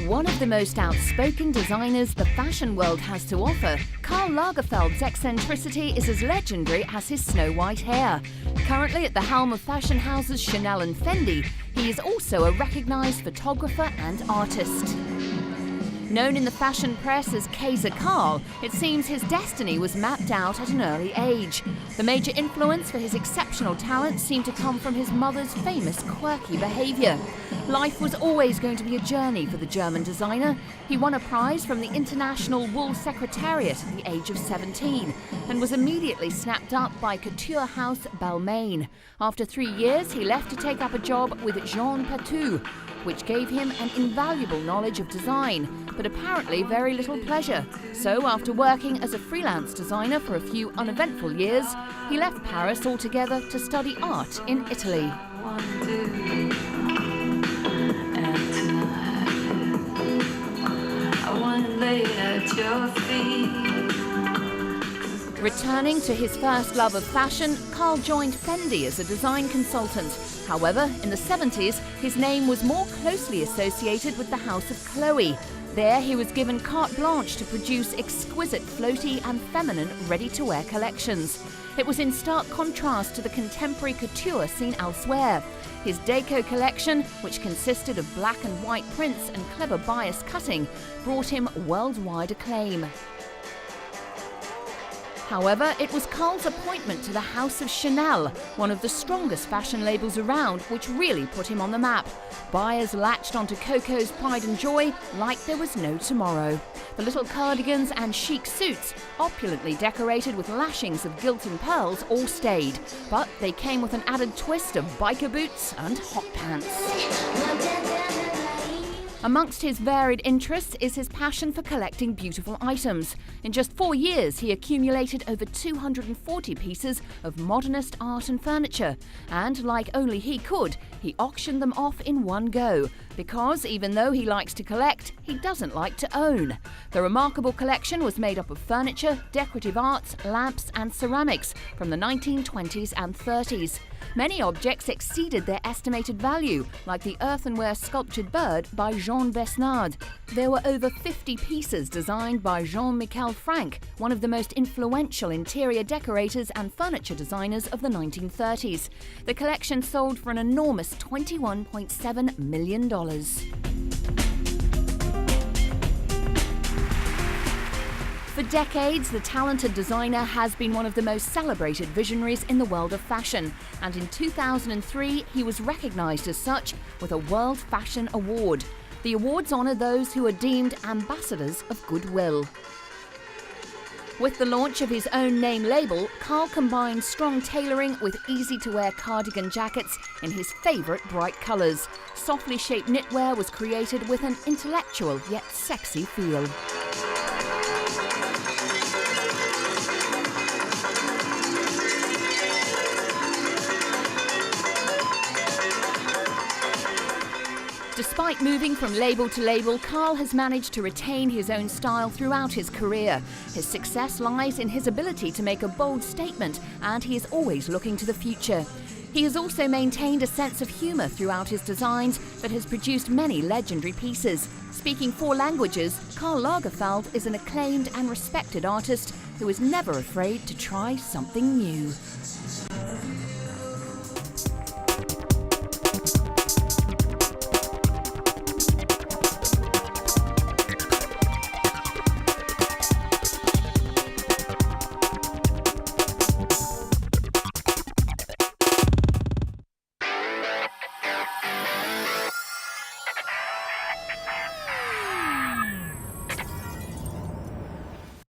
One of the most outspoken designers the fashion world has to offer, Karl Lagerfeld's eccentricity is as legendary as his snow-white hair. Currently at the helm of fashion houses Chanel and Fendi, he is also a recognized photographer and artist. Known in the fashion press as Kaiser Karl, it seems his destiny was mapped out at an early age. The major influence for his exceptional talent seemed to come from his mother's famous quirky behavior. Life was always going to be a journey for the German designer. He won a prize from the International Wool Secretariat at the age of 17 and was immediately snapped up by couture house Balmain. After 3 years, he left to take up a job with Jean Patou, which gave him an invaluable knowledge of design, but apparently very little pleasure. So after working as a freelance designer for a few uneventful years, he left Paris altogether to study art in Italy. Returning to his first love of fashion, Karl joined Fendi as a design consultant. However, in the 70s, his name was more closely associated with the house of Chloe. There, he was given carte blanche to produce exquisite floaty and feminine ready-to-wear collections. It was in stark contrast to the contemporary couture seen elsewhere. His Deco collection, which consisted of black and white prints and clever bias cutting, brought him worldwide acclaim. However, it was Karl's appointment to the House of Chanel, one of the strongest fashion labels around, which really put him on the map. Buyers latched onto Coco's pride and joy like there was no tomorrow. The little cardigans and chic suits, opulently decorated with lashings of gilt and pearls, all stayed. But they came with an added twist of biker boots and hot pants. Amongst his varied interests is his passion for collecting beautiful items. In just 4 years, he accumulated over 240 pieces of modernist art and furniture. And like only he could, he auctioned them off in one go. Because even though he likes to collect, he doesn't like to own. The remarkable collection was made up of furniture, decorative arts, lamps and ceramics from the 1920s and 30s. Many objects exceeded their estimated value, like the earthenware sculptured bird by Jean Besnard. There were over 50 pieces designed by Jean-Michel Frank, one of the most influential interior decorators and furniture designers of the 1930s. The collection sold for an enormous $21.7 million. For decades, the talented designer has been one of the most celebrated visionaries in the world of fashion, and in 2003 he was recognized as such with a World Fashion Award. The awards honor those who are deemed ambassadors of goodwill. With the launch of his own name label, Karl combined strong tailoring with easy-to-wear cardigan jackets in his favorite bright colors. Softly shaped knitwear was created with an intellectual yet sexy feel. Despite moving from label to label, Karl has managed to retain his own style throughout his career. His success lies in his ability to make a bold statement, and he is always looking to the future. He has also maintained a sense of humor throughout his designs that has produced many legendary pieces. Speaking 4 languages, Karl Lagerfeld is an acclaimed and respected artist who is never afraid to try something new.